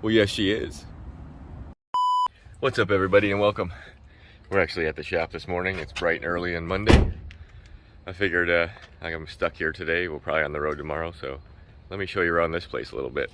Well, yes, she is. What's up, everybody, and welcome. We're actually at the shop this morning. It's bright and early on Monday. I figured I'm stuck here today. We'll probably on the road tomorrow, so let me show you around this place a little bit.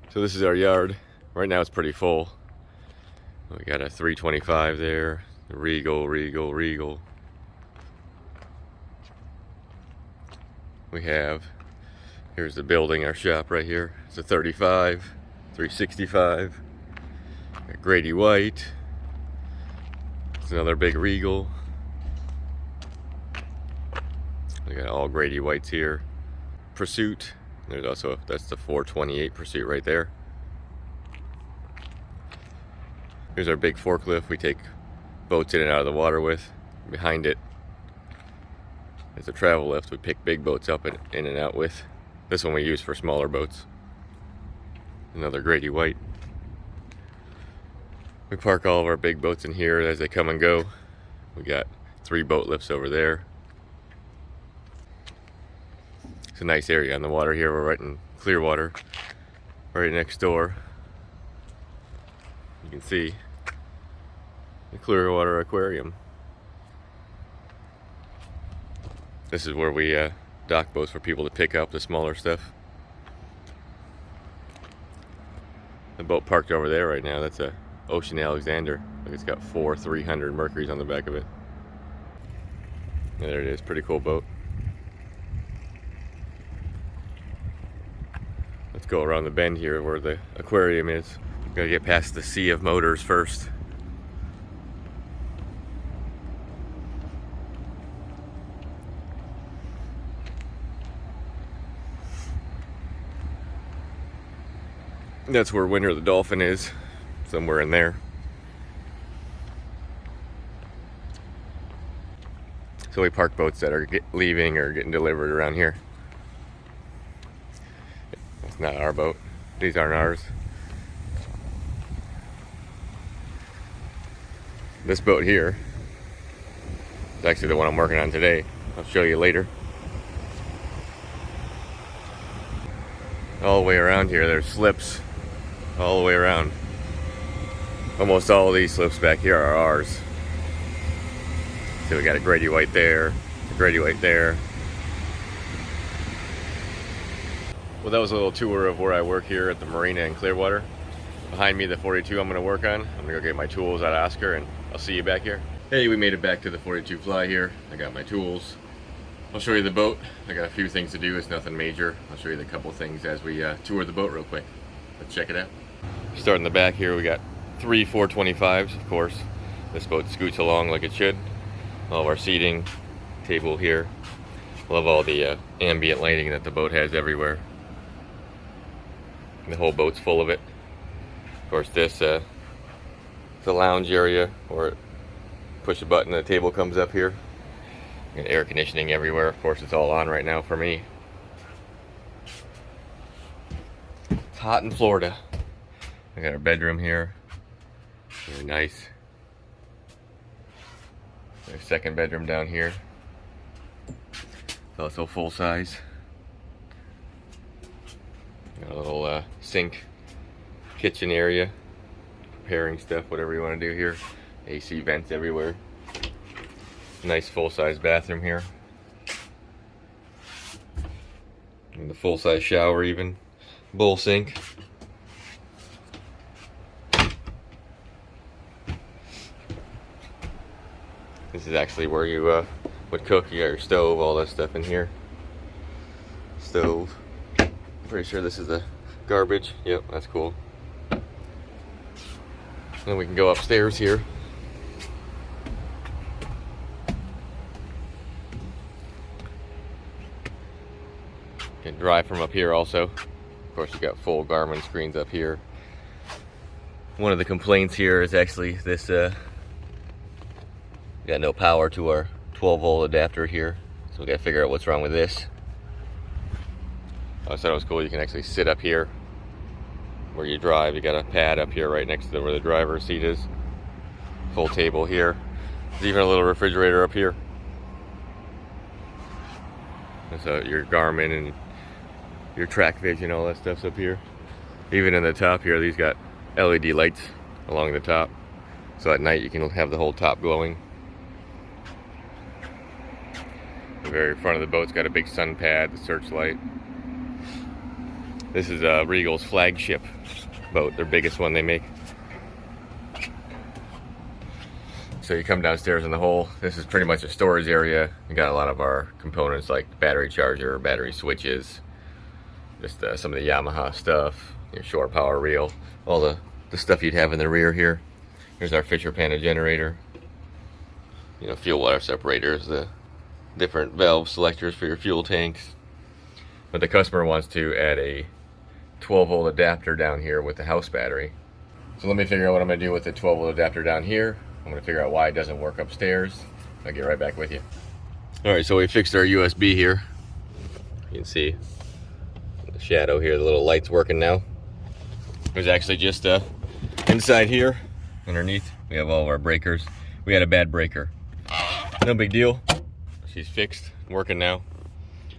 So this is our yard. Right now it's pretty full. We got a 325 there, Regal. We have, here's the building, our shop right here. It's a 35, 365. Got Grady White. It's another big Regal. We got all Grady Whites here. Pursuit. There's also, that's the 428 Pursuit right there. Here's our big forklift we take boats in and out of the water with. Behind it is a travel lift we pick big boats up and in and out with. This one we use for smaller boats. Another Grady White. We park all of our big boats in here as they come and go. We got 3 boat lifts over there. It's a nice area on the water here. We're right in Clearwater, right next door. You can see the Clearwater Aquarium. This is where we dock boats for people to pick up the smaller stuff. The boat parked over there right now, that's a Ocean Alexander. Look, it's got 4 300 Mercuries on the back of it. Yeah, there it is, pretty cool boat. Let's go around the bend here where the aquarium is. Gotta get past the sea of motors first. That's where Winter the Dolphin is, somewhere in there. So we park boats that are leaving or getting delivered around here. That's not our boat. These aren't ours. This boat here is actually the one I'm working on today. I'll show you later. All the way around here there's slips. All the way around. Almost all of these slips back here are ours. So we got a Grady White there, a Grady White there. Well, that was a little tour of where I work here at the Marina in Clearwater. Behind me, the 42 I'm gonna work on. I'm gonna go get my tools out of Oscar and I'll see you back here. Hey, we made it back to the 42 fly here. I got my tools. I'll show you the boat. I got a few things to do, it's nothing major. I'll show you the couple things as we tour the boat real quick. Let's check it out. Starting the back here, we got 3 425s, of course. This boat scoots along like it should. All of our seating, table here. Love all the ambient lighting that the boat has everywhere. The whole boat's full of it. Of course, this the lounge area, or push a button, the table comes up here. Got air conditioning everywhere. Of course, it's all on right now for me. It's hot in Florida. I got our bedroom here. Very nice. There's a second bedroom down here. It's also full size. Got a little sink, kitchen area, preparing stuff, whatever you want to do here. AC vents everywhere. Nice full-size bathroom here. And the full-size shower even. Bowl sink. This is actually where you would cook. You got your stove, all that stuff in here. Stove. Pretty sure this is the garbage. Yep, that's cool. Then we can go upstairs here. You can drive from up here also. Of course, you got full Garmin screens up here. One of the complaints here is actually this we got no power to our 12-volt adapter here, so we got to figure out what's wrong with this. I thought it was cool. You can actually sit up here where you drive. You got a pad up here right next to where the driver's seat is. Full table here. There's even a little refrigerator up here. So your Garmin and your track vision, all that stuff's up here. Even in the top here, these got LED lights along the top. So at night you can have the whole top glowing. The very front of the boat's got a big sun pad, the searchlight. This is Regal's flagship boat, their biggest one they make. So you come downstairs in the hole. This is pretty much a storage area. We got a lot of our components like battery charger, battery switches, just some of the Yamaha stuff, your shore power reel, all the stuff you'd have in the rear here. Here's our Fischer Panda Generator. You know, fuel water separators, the different valve selectors for your fuel tanks. But the customer wants to add a 12-volt adapter down here with the house battery. So let me figure out what I'm going to do with the 12-volt adapter down here. I'm going to figure out why it doesn't work upstairs. I'll get right back with you. Alright, so we fixed our USB here. You can see the shadow here, the little light's working now. There's actually just inside here, underneath, we have all of our breakers. We had a bad breaker. No big deal. She's fixed, working now.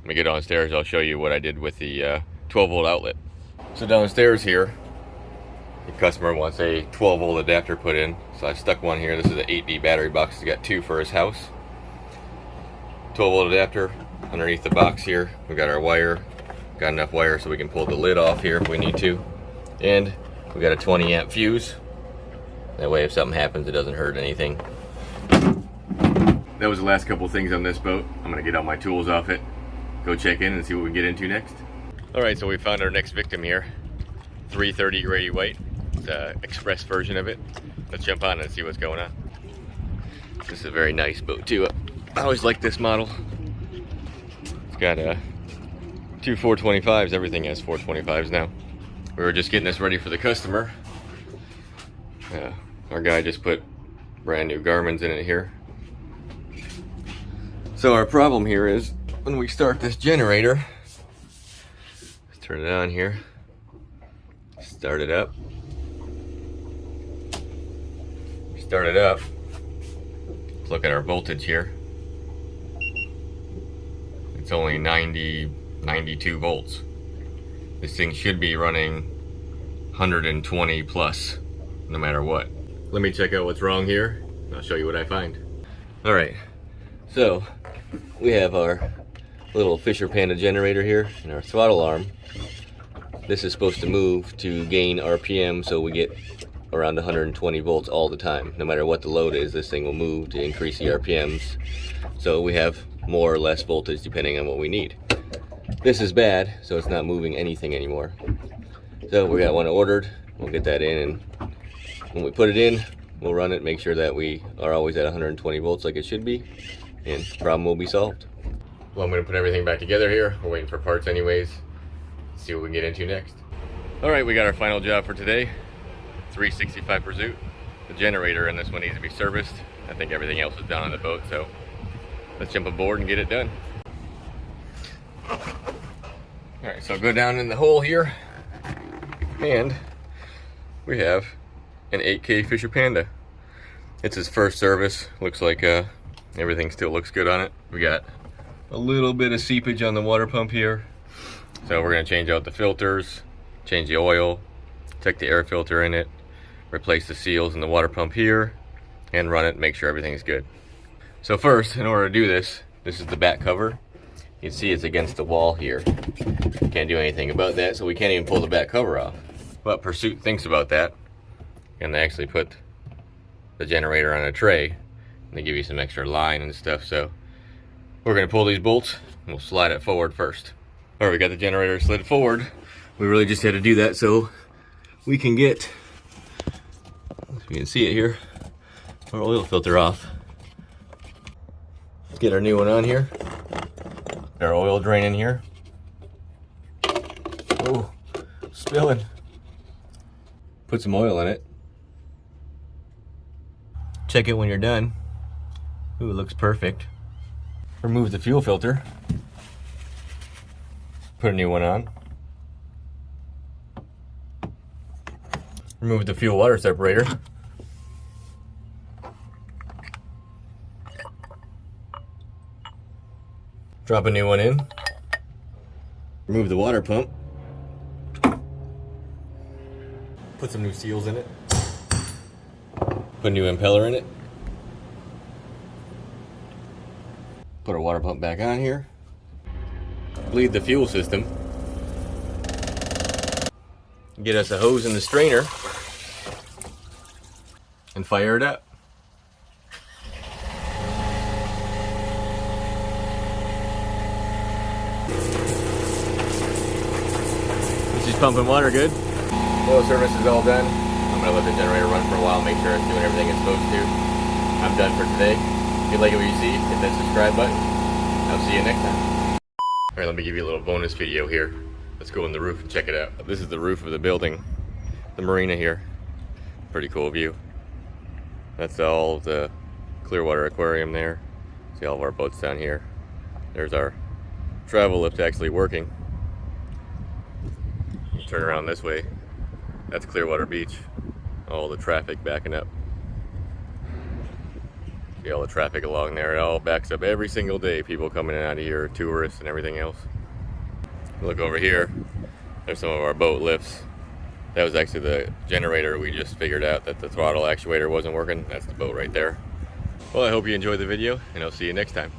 When we get downstairs, I'll show you what I did with the 12-volt outlet. So downstairs here, the customer wants a 12-volt adapter put in. So I stuck one here. This is an 8D battery box. He's got two for his house. 12-volt adapter underneath the box here. We got our wire. Got enough wire so we can pull the lid off here if we need to. And we got a 20-amp fuse. That way if something happens, it doesn't hurt anything. That was the last couple things on this boat. I'm going to get all my tools off it, go check in and see what we get into next. Alright, so we found our next victim here. 330 Grady White. It's an express version of it. Let's jump on and see what's going on. This is a very nice boat too. I always like this model. It's got two 425s. Everything has 425s now. We were just getting this ready for the customer. Our guy just put brand new Garmin's in it here. So our problem here is when we start this generator, let's turn it on here, start it up. Start it up. Let's look at our voltage here. It's only 92 volts. This thing should be running 120 plus, no matter what. Let me check out what's wrong here, and I'll show you what I find. Alright, so we have our little Fischer Panda generator here and our throttle arm. This is supposed to move to gain RPM so we get around 120 volts all the time. No matter what the load is, this thing will move to increase the RPMs. So we have more or less voltage depending on what we need. This is bad, so it's not moving anything anymore. So we got one ordered. We'll get that in, and when we put it in, we'll run it, make sure that we are always at 120 volts like it should be, and the problem will be solved. Well, I'm going to put everything back together here. We're waiting for parts anyways. Let's see what we can get into next. Alright, we got our final job for today. 365 pursuit. The generator in this one needs to be serviced. I think everything else is done on the boat, so let's jump aboard and get it done. Alright, so go down in the hole here, and we have an 8K Fischer Panda. It's his first service. Looks like everything still looks good on it. We got a little bit of seepage on the water pump here, so we're going to change out the filters, change the oil, check the air filter in it, replace the seals in the water pump here, and run it, make sure everything's good. So first, in order to do this, this is the back cover. You can see it's against the wall here. Can't do anything about that, so we can't even pull the back cover off. But Pursuit thinks about that, and they actually put the generator on a tray, and they give you some extra line and stuff. So we're going to pull these bolts, and we'll slide it forward first. Alright, we got the generator slid forward. We really just had to do that so we can get, you can see it here, our oil filter off. Let's get our new one on here. Our oil drain in here. Oh, spilling. Put some oil in it. Check it when you're done. Ooh, it looks perfect. Remove the fuel filter. Put a new one on. Remove the fuel water separator. Drop a new one in. Remove the water pump. Put some new seals in it. Put a new impeller in it. Put our water pump back on here. Bleed the fuel system. Get us a hose and the strainer. And fire it up. She's pumping water good. Oil service is all done. I'm gonna let the generator run for a while, make sure it's doing everything it's supposed to. I'm done for today. If you like what you see, hit that subscribe button. I'll see you next time. Alright, let me give you a little bonus video here. Let's go on the roof and check it out. This is the roof of the building, the marina here. Pretty cool view. That's all the Clearwater aquarium there. See all of our boats down here. There's our travel lift actually working. Turn around this way. That's Clearwater Beach. All the traffic backing up. See all the traffic along there. It all backs up every single day. People coming in and out of here, tourists and everything else. Look over here. There's some of our boat lifts. That was actually the generator. We just figured out that the throttle actuator wasn't working. That's the boat right there. Well, I hope you enjoyed the video, and I'll see you next time.